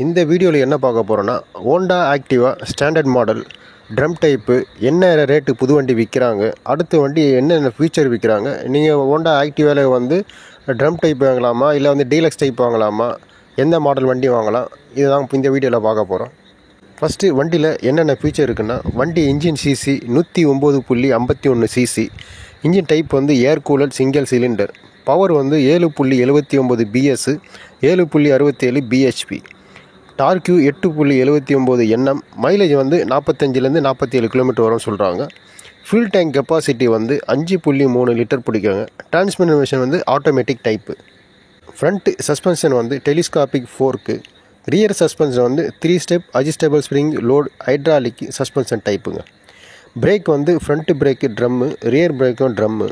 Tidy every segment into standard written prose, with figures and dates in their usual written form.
இந்த வீடியோவில் என்ன பார்க்க போகிறோன்னா, Honda Activa standard model drum type என்ன ரேட்டு புது வண்டி விற்கிறாங்க, அடுத்த வண்டி என்னென்ன ஃபீச்சர் விற்கிறாங்க, நீங்கள் ஹோண்டா ஆக்டிவாவில் வந்து ட்ரம் டைப் வாங்கலாமா இல்லை வந்து டீலக்ஸ் டைப் வாங்கலாமா, எந்த மாடல் வண்டி வாங்கலாம், இதுதான் இந்த வீடியோவில் பார்க்க போகிறோம். ஃபஸ்ட்டு வண்டியில் என்னென்ன ஃபீச்சர் இருக்குன்னா, வண்டி engine CC 109.51 CC, engine type வந்து air cooler single cylinder, power வந்து 7.79 PS, 7.67 BHP, torque 8.79 Nm, mileage வந்து 45லேருந்து 47 கிலோமீட்டர் வரும்னு சொல்கிறாங்க. ஃபியூல் டேங்க் கெப்பாசிட்டி வந்து 5.3 லிட்டர் பிடிக்குங்க. டிரான்ஸ்மிஷன் வந்து ஆட்டோமேட்டிக் டைப்பு. ஃப்ரண்ட் சஸ்பென்ஷன் வந்து டெலிஸ்காபிக் ஃபோர்க்கு, ரியர் சஸ்பென்ஷன் வந்து 3 step adjustable spring load hydraulic suspension டைப்புங்க. பிரேக் வந்து ஃப்ரண்ட் பிரேக்கு ட்ரம்மு, ரியர் பிரேக்கும் ட்ரம்மு.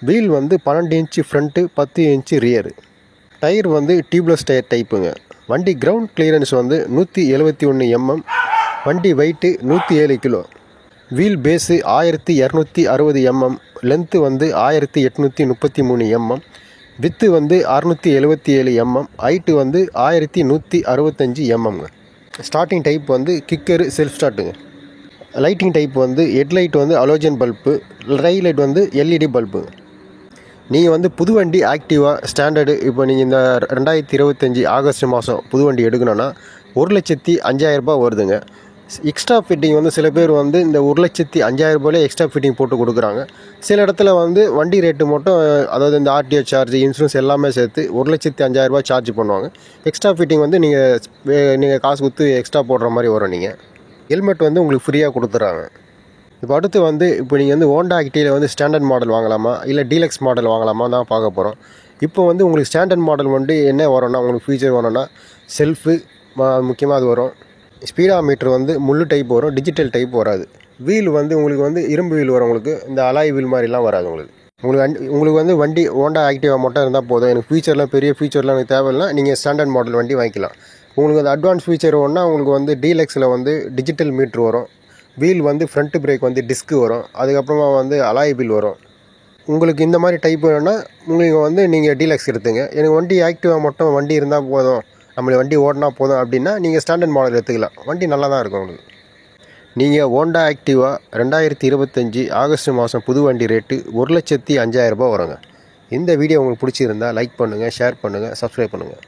வீல் வந்து 12 inch front, 10 inch rear. Tyre வந்து டியூப்லெஸ் டயர் டைப்புங்க. வண்டி கிரவுண்ட் கிளியரன்ஸ் வந்து 171 mm, வண்டி weight 107 kilo. Wheel base 1260 mm, length வந்து 1833 mm, வித்து வந்து 677 mm, ஹைட்டு வந்து 1165 mm. ஸ்டார்டிங் டைப் வந்து கிக்கரு செல்ஃப் ஸ்டார்ட்டுங்க. லைட்டிங் டைப் வந்து ஹெட்லைட் வந்து அலோஜன் பல்பு, ரை லைட் வந்து எல்இடி பல்புங்க. நீங்கள் வந்து புது வண்டி ஆக்டிவா ஸ்டாண்டர்டு இப்போ நீங்கள் இந்த 2025 ஆகஸ்ட் மாதம் புது வண்டி எடுக்கணுன்னா 1,05,000 வருதுங்க. எக்ஸ்ட்ரா ஃபிட்டிங் வந்து சில பேர் வந்து இந்த 1,05,000 எக்ஸ்ட்ரா ஃபிட்டிங் போட்டு கொடுக்குறாங்க. சில இடத்துல வந்து வண்டி ரேட்டு மட்டும், அதாவது இந்த ஆர்டிஓ சார்ஜ், இன்சூரன்ஸ் எல்லாமே சேர்த்து 1,05,000 சார்ஜ் பண்ணுவாங்க. எக்ஸ்ட்ரா ஃபிட்டிங் வந்து நீங்கள் காசு கொடுத்து எக்ஸ்ட்ரா போடுற மாதிரி வரும். நீங்கள் ஹெல்மெட் வந்து உங்களுக்கு ஃப்ரீயாக கொடுத்துட்றாங்க. இப்போ அடுத்து வந்து இப்போ நீங்கள் வந்து ஹோண்டா ஆக்டிவில் வந்து ஸ்டாண்டர்ட் மாடல் வாங்கலாமா இல்லை டீலக்ஸ் மாடல் வாங்கலாமா தான் பார்க்க போகிறோம். இப்போ வந்து உங்களுக்கு ஸ்டாண்டர்ட் மாடல் வந்து என்ன வரும்னா, உங்களுக்கு ஃபீச்சர் வேணும்னா செல்ஃபு முக்கியமாக அது வரும். ஸ்பீடா மீட்டர் வந்து முள்ளு டைப் வரும், டிஜிட்டல் டைப் வராது. வீல் வந்து உங்களுக்கு வந்து இரும்பு வீல் வரும், உங்களுக்கு இந்த அலாய் வீல் மாதிரிலாம் வராது. உங்களுக்கு வந்து வண்டி ஹோண்டா ஆக்டிவா மட்டும் இருந்தால் போதும். எனக்கு ஃபீச்சர்லாம் பெரிய ஃபீச்சர்லாம் எனக்கு தேவையில்லை, நீங்கள் ஸ்டாண்டர்ட் மாடல் வண்டி வாங்கிக்கலாம். உங்களுக்கு அந்த அட்வான்ஸ் ஃபீச்சர் வேணுன்னா உங்களுக்கு வந்து டீலக்ஸில் வந்து டிஜிட்டல் மீட்ரு வரும். வீல் வந்து ஃப்ரண்ட் பிரேக் வந்து டிஸ்க்கு வரும், அதுக்கப்புறமா வந்து அலாய் வீல் வரும். உங்களுக்கு இந்த மாதிரி டைப் வேணும்னா உங்களுக்கு வந்து நீங்கள் டீலக்ஸ் எடுத்துங்க. எனக்கு வண்டி ஆக்டிவா மட்டும் வண்டி இருந்தால் போதும், நம்மளை வண்டி ஓடினா போதும் அப்படின்னா நீங்கள் ஸ்டாண்டர்ட் மாடல் எடுத்துக்கலாம். வண்டி நல்லா தான் இருக்கும் உங்களுக்கு. நீங்கள் ஹோண்டா ஆக்டிவா 2025 ஆகஸ்ட் மாதம் புது வண்டி ரேட்டு 1,05,000 வருங்க. இந்த வீடியோ உங்களுக்கு பிடிச்சிருந்தால் லைக் பண்ணுங்கள், ஷேர் பண்ணுங்கள், சப்ஸ்கிரைப் பண்ணுங்கள்.